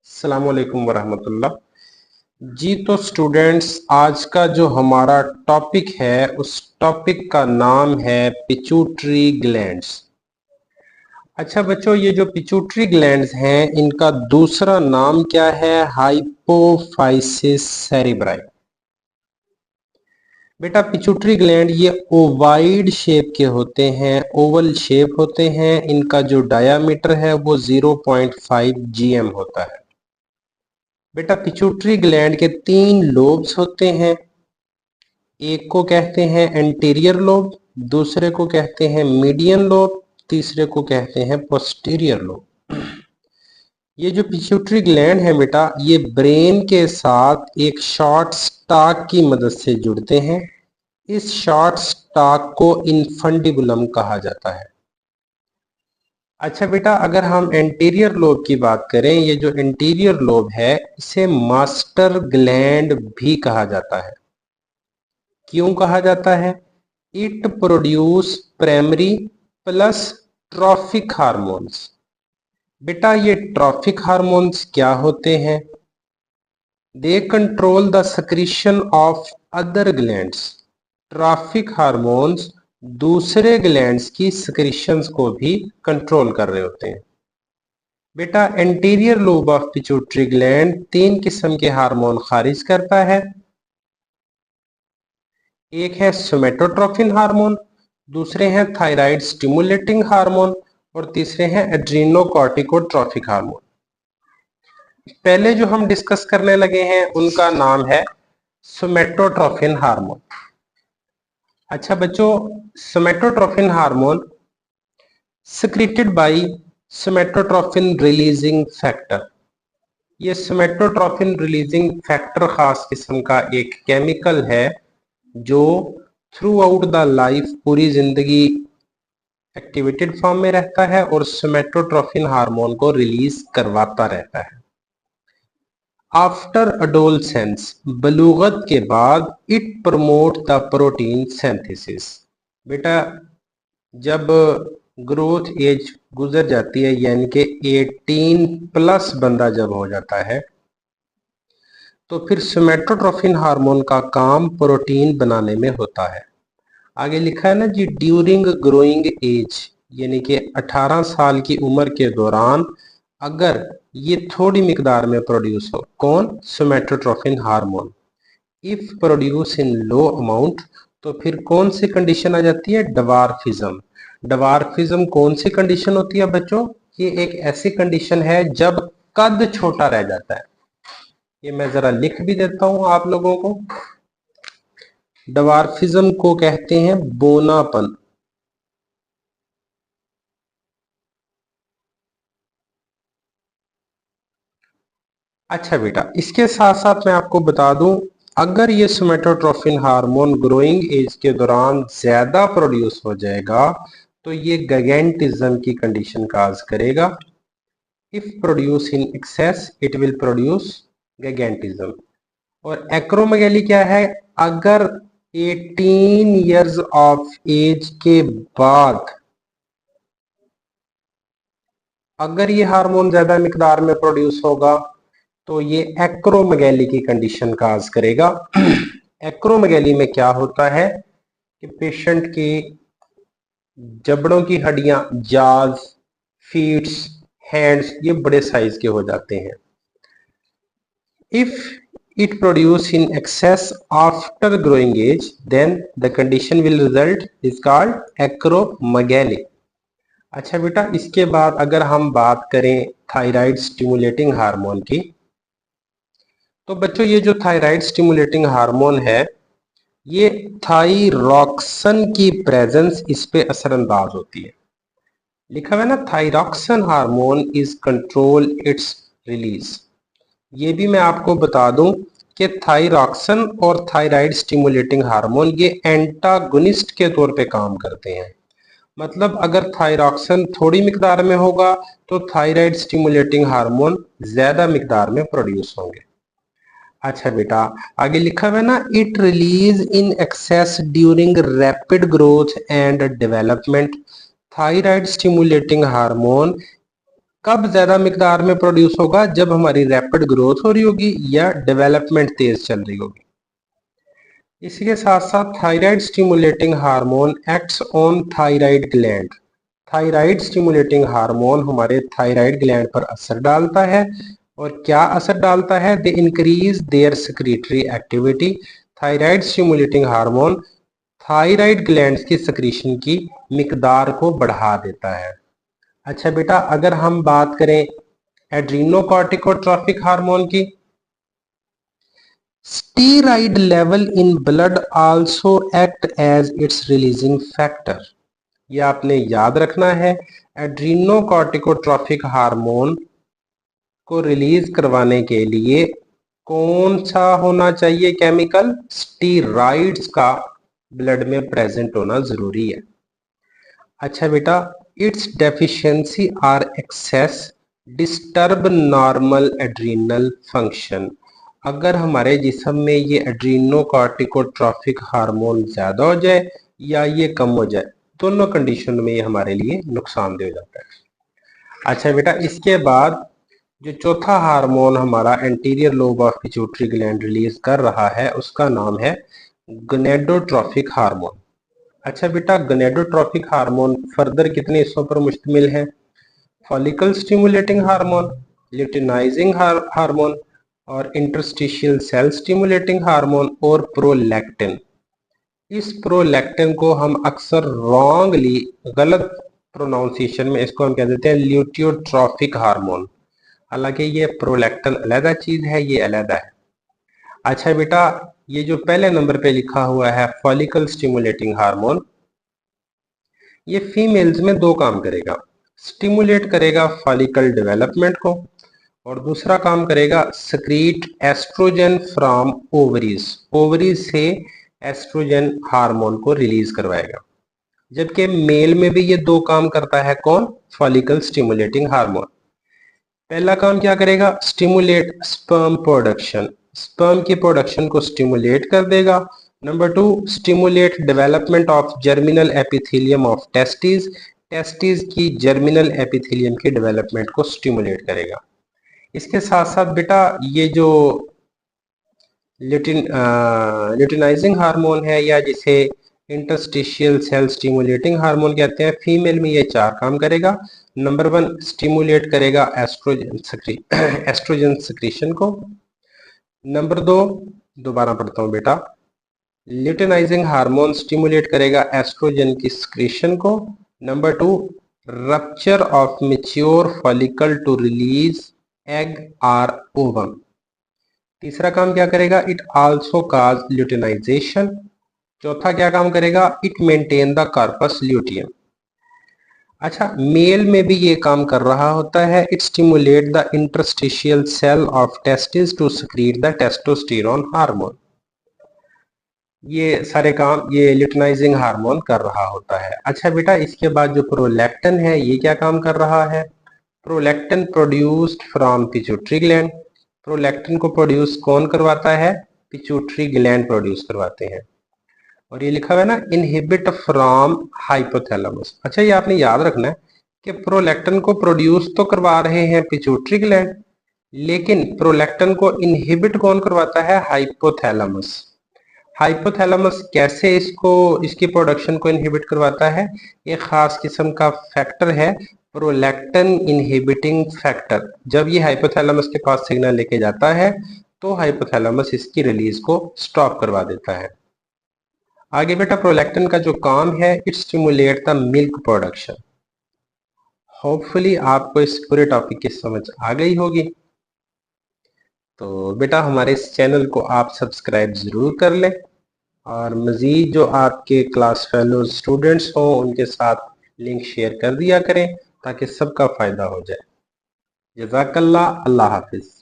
अस्सलाम वालेकुम वरहमतुल्लाह। जी तो स्टूडेंट्स, आज का जो हमारा टॉपिक है उस टॉपिक का नाम है पिट्यूटरी ग्लैंड्स। अच्छा बच्चों, ये जो पिट्यूटरी ग्लैंड्स हैं इनका दूसरा नाम क्या है? Hypophysis cerebri. बेटा पिट्यूटरी ग्लैंड ये ओवाइड शेप के होते हैं, ओवल शेप होते हैं। इनका जो डायामीटर है वो 0.5 जीएम होता है। बेटा पिट्यूटरी ग्लैंड के 3 लोब्स होते हैं। एक को कहते हैं एंटीरियर लोब, दूसरे को कहते हैं मीडियन लोब, तीसरे को कहते हैं पोस्टीरियर लोब। ये जो पिट्यूटरी ग्लैंड है बेटा, ये ब्रेन के साथ एक शॉर्ट स्टाक की मदद से जुड़ते हैं। इस शॉर्ट स्टाक को इन्फंडिबुलम कहा जाता है। अच्छा बेटा, अगर हम एंटीरियर लोब की बात करें, ये जो एंटीरियर लोब है इसे मास्टर ग्लैंड भी कहा जाता है। क्यों कहा जाता है? It produce primary plus trophic hormones. बेटा ये ट्रॉफिक हार्मोन्स क्या होते हैं? They control the secretion of other glands. Trophic hormones दूसरे ग्लैंड्स की सक्रीशंस को भी कंट्रोल कर रहे होते हैं। बेटा anterior lobe of pituitary gland 3 किस्म के हार्मोन खारिज करता है। एक है सोमेटोट्रोफिन हार्मोन, दूसरे हैं थायराइड स्टिमुलेटिंग हार्मोन और तीसरे हैं एड्रीनोकॉर्टिकोट्रोफिक हार्मोन। पहले जो हम डिस्कस करने लगे हैं उनका नाम है सोमेटोट्रोफिन हार्मोन। अच्छा बच्चों, somatotrophin hormone secreted by somatotrophin releasing factor. ये सोमेटोट्रोफिन रिलीजिंग फैक्टर खास किस्म का एक केमिकल है जो थ्रू आउट द लाइफ, पूरी जिंदगी एक्टिवेटेड फॉर्म में रहता है और सोमेटोट्रोफिन हार्मोन को रिलीज करवाता रहता है। आफ्टर अडोलसेंस, बलूगत के बाद, it promote the protein synthesis. बेटा जब ग्रोथ एज गुजर जाती है, यानी कि 18 प्लस बंदा जब हो जाता है, तो फिर सोमेटोट्रोफिन हार्मोन का काम प्रोटीन बनाने में होता है। आगे लिखा है ना जी, ड्यूरिंग ग्रोइंग एज, यानी कि 18 साल की उम्र के दौरान अगर ये थोड़ी मिकदार में प्रोड्यूस हो, कौन? Somatotrophin hormone. If produce in low amount, तो फिर कौन सी कंडीशन आ जाती है? डवार्फिज्म। डवार्फिज्म कौन सी कंडीशन होती है बच्चों? ये एक ऐसी कंडीशन है जब कद छोटा रह जाता है। ये मैं जरा लिख भी देता हूं आप लोगों को। डवार्फिज्म को कहते हैं बोनापन। अच्छा बेटा, इसके साथ साथ मैं आपको बता दूं, अगर ये सोमेटोट्रोफिन हार्मोन ग्रोइंग एज के दौरान ज्यादा प्रोड्यूस हो जाएगा तो ये गैगेंटिज्म की कंडीशन काज करेगा। If produce in excess it will produce gigantism. और एक्रोमेगैली क्या है? अगर 18 इयर्स ऑफ एज के बाद अगर ये हार्मोन ज्यादा मिकदार में प्रोड्यूस होगा तो ये एक्रोमेगैली की कंडीशन काज करेगा। एक्रोमेगैली में क्या होता है कि पेशेंट की जबड़ों की हड्डियां, जाज, फीट्स, हैंड्स, ये बड़े साइज के हो जाते हैं। If it produce in excess after growing age, then the condition will result is called acromegaly. अच्छा बेटा, इसके बाद अगर हम बात करें थायराइड स्टिमुलेटिंग हार्मोन की, तो बच्चों ये जो थायराइड स्टिमुलेटिंग हार्मोन है ये थायरॉक्सिन की प्रेजेंस इस पे असरअंदाज होती है। लिखा हुआ है ना, thyroxine hormone is control it's release. ये भी मैं आपको बता दूं कि थायरॉक्सिन और थायराइड स्टिमुलेटिंग हार्मोन ये एंटागोनिस्ट के तौर पे काम करते हैं। मतलब अगर थायरॉक्सिन थोड़ी मिकदार में होगा तो थायराइड स्टिमुलेटिंग हार्मोन ज्यादा मिकदार में प्रोड्यूस होंगे। अच्छा बेटा, आगे लिखा हुआ है ना, it release in excess during rapid growth and development. Thyroid stimulating hormone कब ज्यादा मिकदार में प्रोड्यूस होगा? जब हमारी रैपिड ग्रोथ हो रही होगी या डेवलपमेंट तेज चल रही होगी। इसी के साथ साथ thyroid stimulating hormone acts on thyroid gland. Thyroid stimulating hormone हमारे थायराइड ग्लैंड पर असर डालता है। और क्या असर डालता है? They increase their secretary activity. Thyroid stimulating hormone thyroid glands की सेक्रीशन की मिकदार को बढ़ा देता है। अच्छा बेटा, अगर हम बात करें एड्रीनोकॉर्टिकोट्रॉफिक हार्मोन की, steroid level in blood also act as its releasing factor. ये आपने याद रखना है। एड्रीनोकॉर्टिकोट्रॉफिक हार्मोन को रिलीज करवाने के लिए कौन सा होना चाहिए केमिकल? स्टीराइड्स का ब्लड में प्रेजेंट होना जरूरी है। अच्छा बेटा, its deficiency or excess disturb normal adrenal function. अगर हमारे जिस्म में ये एड्रीनोकॉर्टिकोट्रॉफिक हार्मोन ज्यादा हो जाए या ये कम हो जाए, दोनों कंडीशन में ये हमारे लिए नुकसानदेह हो जाता है। अच्छा बेटा, इसके बाद जो चौथा हार्मोन हमारा anterior lobe of pituitary gland release कर रहा है उसका नाम है गोनेडोट्रॉफिक हार्मोन। अच्छा बेटा, गोनेडोट्रॉफिक हार्मोन फर्दर कितने हिस्सों पर मुश्तमिल है? Follicle stimulating hormone, luteinizing hormone और इंटरस्टिशियल सेल स्टिमुलेटिंग हार्मोन और प्रोलैक्टिन। इस प्रोलैक्टिन को हम अक्सर रॉन्गली, गलत प्रोनाउंसिएशन में इसको हम कह देते हैं ल्यूटियोट्रॉफिक हार्मोन। हालांकि ये प्रोलैक्टिन अलग चीज है, ये अलग है। अच्छा बेटा, ये जो पहले नंबर पे लिखा हुआ है फॉलिकल स्टिमुलेटिंग हार्मोन, ये फीमेल्स में दो काम करेगा। स्टिमुलेट करेगा फॉलिकल डेवलपमेंट को और दूसरा काम करेगा secrete estrogen from ovaries. Ovaries से एस्ट्रोजन हार्मोन को रिलीज करवाएगा। जबकि मेल में भी ये दो काम करता है। कौन? Follicle stimulating hormone. पहला काम क्या करेगा? Stimulate sperm production. स्पर्म की प्रोडक्शन को स्टिमुलेट कर देगा। Number 2, stimulate development of germinal epithelium of testis. Testis की जर्मिनल एपिथेलियम की डेवलपमेंट को स्टिमुलेट करेगा। इसके साथ साथ बेटा, ये जो ल्यूटिनाइजिंग हार्मोन है या जिसे इंटरस्टिशियल सेल स्टिमुलेटिंग हार्मोन कहते हैं, फीमेल में ये चार काम करेगा। नंबर 1, स्टिमुलेट करेगा एस्ट्रोजन सक्रीशन को। नंबर 2, दोबारा पढ़ता हूं बेटा, ल्यूटिनाइजिंग हार्मोन स्टिमुलेट करेगा एस्ट्रोजन की सक्रीशन को। Number 2, rupture of mature follicle to release egg or ovum. तीसरा काम क्या करेगा? It also cause luteinization. चौथा क्या काम करेगा? It maintain the corpus luteum. अच्छा, मेल में भी ये काम कर रहा होता है। It stimulate the interstitial cell of testis to secrete the testosterone hormone. ये सारे काम ये ल्यूटिनाइजिंग हार्मोन कर रहा होता है। अच्छा बेटा, इसके बाद जो प्रोलैक्टिन है ये क्या काम कर रहा है? Prolactin produced from pituitary gland. Prolactin को प्रोड्यूस कौन करवाता है? पिट्यूटरी ग्लैंड प्रोड्यूस करवाते हैं। और ये लिखा हुआ है ना, इनहिबिट फ्रॉम हाइपोथैलेमस। अच्छा, ये आपने याद रखना है कि प्रोलैक्टिन को प्रोड्यूस तो करवा रहे हैं पिट्यूटरी ग्लैंड, लेकिन प्रोलैक्टिन को इनहिबिट कौन करवाता है? हाइपोथैलेमस। हाइपोथैलेमस कैसे इसकी प्रोडक्शन को इनहिबिट करवाता है? एक खास किस्म का फैक्टर है, प्रोलैक्टिन इनहिबिटिंग फैक्टर। जब ये हाइपोथैलेमस के पास सिग्नल लेके जाता है तो हाइपोथैलेमस इसकी रिलीज को स्टॉप करवा देता है। आगे बेटा, प्रोलैक्टिन का जो काम है, it stimulate the milk production. Hopefully आपको इस पूरे टॉपिक की समझ आ गई होगी। तो बेटा, हमारे इस चैनल को आप सब्सक्राइब जरूर कर लें और मज़ीद जो आपके क्लास फेलो स्टूडेंट्स हों उनके साथ लिंक शेयर कर दिया करें ताकि सबका फ़ायदा हो जाए। जज़ाकल्लाह, अल्लाह हाफिज़।